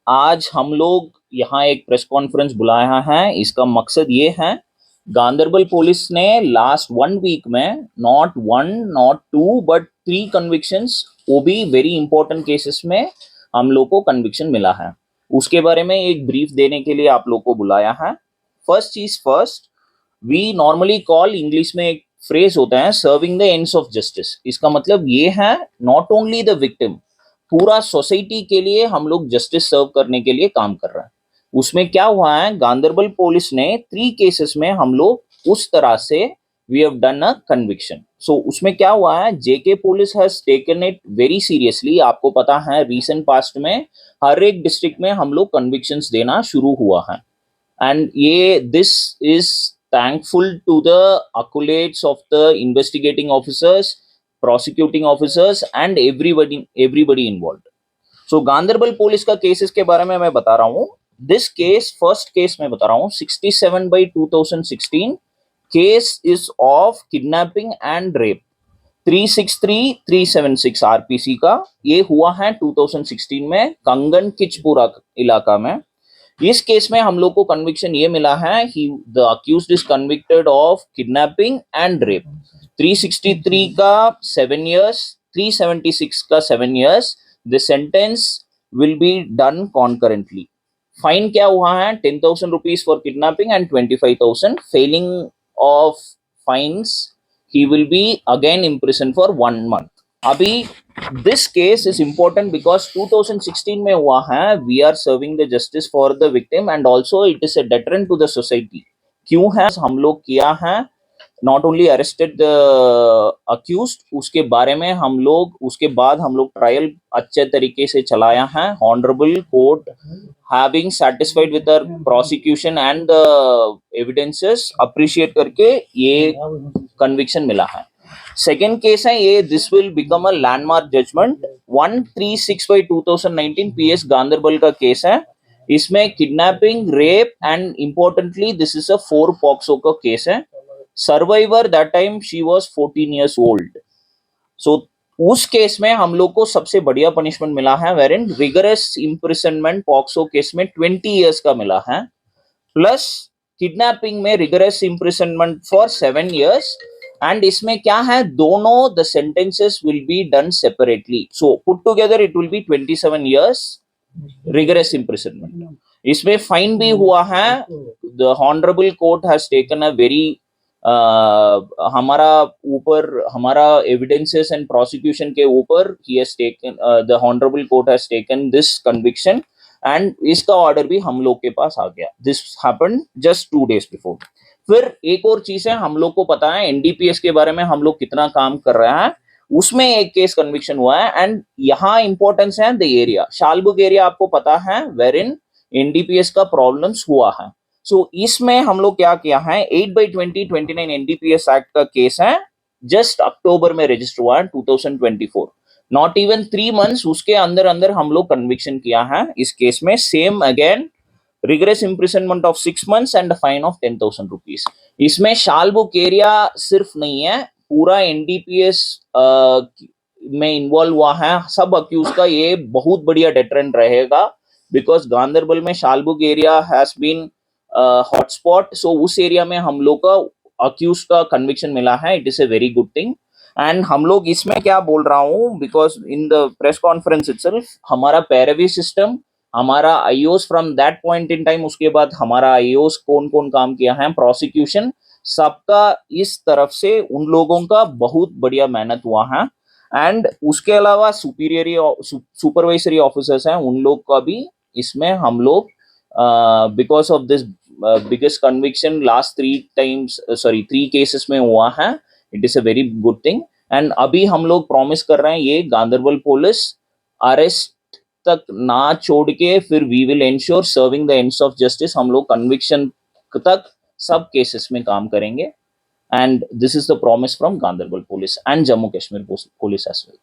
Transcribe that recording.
आज हम लोग यहाँ एक प्रेस कॉन्फ्रेंस बुलाया है। इसका मकसद ये है, गांदरबल पुलिस ने लास्ट 1 वीक में not one not two but 3 convictions, वो भी वेरी इंपॉर्टेंट केसेस में हम लोग को कन्विक्शन मिला है। उसके बारे में एक ब्रीफ देने के लिए आप लोग को बुलाया है। फर्स्ट चीज first, we normally call, English में एक फ्रेज होता है, serving the ends of justice. इसका मतलब ये है, नॉट ओनली द विक्टिम, पूरा सोसाइटी के लिए हम लोग जस्टिस सर्व करने के लिए काम कर रहे हैं। उसमें क्या हुआ है, गांदरबल पुलिस ने 3 केसेस में हम लोग उस तरह से we have done a conviction. So उसमें क्या हुआ है, JK police has taken it very seriously. आपको पता है रिसेंट पास्ट में हर एक डिस्ट्रिक्ट में हम लोग कन्विक्शंस देना शुरू हुआ है। एंड ये this is thankful to the accolades of the investigating officers, prosecuting officers and everybody involved. So Ganderbal police का केसेस के बारे में मैं बता रहा हूँ। दिस केस, फर्स्ट केस मैं बता रहा हूँ, 67/2016 case is of kidnapping and rape, 363-376 RPC का। ये हुआ है 2016 में कंगन किचपुरा इलाका में। इस केस में हम लोग को कन्विक्शन ये मिला है, he the accused is convicted of kidnapping and rape. 363 का 7 years, 376 का 7 years। The sentence will be done concurrently. Fine क्या हुआ है, 10,000 rupees for kidnapping and 25,000। Failing of fines he will be again imprisoned for 1 month. अभी this case is important because 2016 में हुआ है, we are serving the justice for the victim and also it is a deterrent to the society. क्यों है, हम लोग किया है, not only arrested the accused, उसके बारे में हम लोग, उसके बाद हम लोग ट्रायल अच्छे तरीके से चलाया है। Honourable court having satisfied with the prosecution and the evidences, appreciate करके ये कन्विक्शन मिला है। सेकेंड केस है ये, this will become a landmark judgement, 136/2019 PS Ganderbal का केस है। इसमें kidnapping, rape and importantly this is a 4 POCSO का केस है। Survivor that time she was 14 years old। So उस केस में हम लोग को सबसे बढ़िया पनिशमेंट मिला है, wherein rigorous imprisonment POCSO case में 20 years का मिला है, प्लस किडनैपिंग में rigorous imprisonment for 7 years। And इसमें क्या है, दोनों the sentences will be done separately, so put together it will be 27 years rigorous imprisonment. इसमें फाइन भी हुआ है। The honourable court has taken a very, हमारा ऊपर, हमारा एविडेंसेस एंड प्रोसिक्यूशन के ऊपर ही has taken, the honourable court has taken this conviction and इसका ऑर्डर भी हम लोग के पास आ गया। This happened just 2 days before. फिर एक और चीज है, हम लोग को पता है एनडीपीएस के बारे में हम लोग कितना काम कर रहे हैं, उसमें एक केस कन्विक्शन हुआ है। एंड यहाँ इंपॉर्टेंस है द एरिया, शालबुग एरिया आपको पता है, वेर इन एनडीपीएस का प्रॉब्लम्स हुआ है। सो इसमें हम लोग क्या किया है, 8/2029 एनडीपीएस एक्ट का केस है, जस्ट अक्टूबर में रजिस्टर हुआ है 2024, नॉट इवन 3 months, उसके अंदर अंदर हम लोग कन्विक्शन किया है इस केस में। Same again rigorous imprisonment of 6 months and fine of 10,000 rupees. इसमें शालबुक एरिया सिर्फ नहीं है, पूरा एनडीपीएस में इन्वॉल्व हुआ है। सब अक्यूज का ये बहुत बढ़िया डेटरेंट रहेगा, बिकॉज गांदरबल में Shallbugh area has been hotspot. सो उस एरिया में हम लोग का अक्यूज का कन्विक्शन मिला है, it is a very good thing. And हम लोग इसमें क्या बोल रहा हूँ, because in the press conference itself हमारा पैरवी सिस्टम, हमारा iOS from that point in time, उसके बाद हमारा आईओस कौन कौन काम किया है, प्रोसिक्यूशन, सबका इस तरफ से उन लोगों का बहुत बढ़िया मेहनत हुआ है। एंड उसके अलावा सुपरवाइजरी ऑफिसर्स हैं, उन लोग का भी इसमें हम लोग, because of this biggest conviction last 3 cases में हुआ है, it is a very good thing. And अभी हम लोग प्रॉमिस कर रहे हैं, ये गांदरबल पुलिस अरेस्ट तक ना छोड़ के, फिर we will ensure serving the ends of justice. हम लोग कन्विक्शन तक सब केसेस में काम करेंगे। And this is the promise from Ganderbal police and Jammu Kashmir police as well.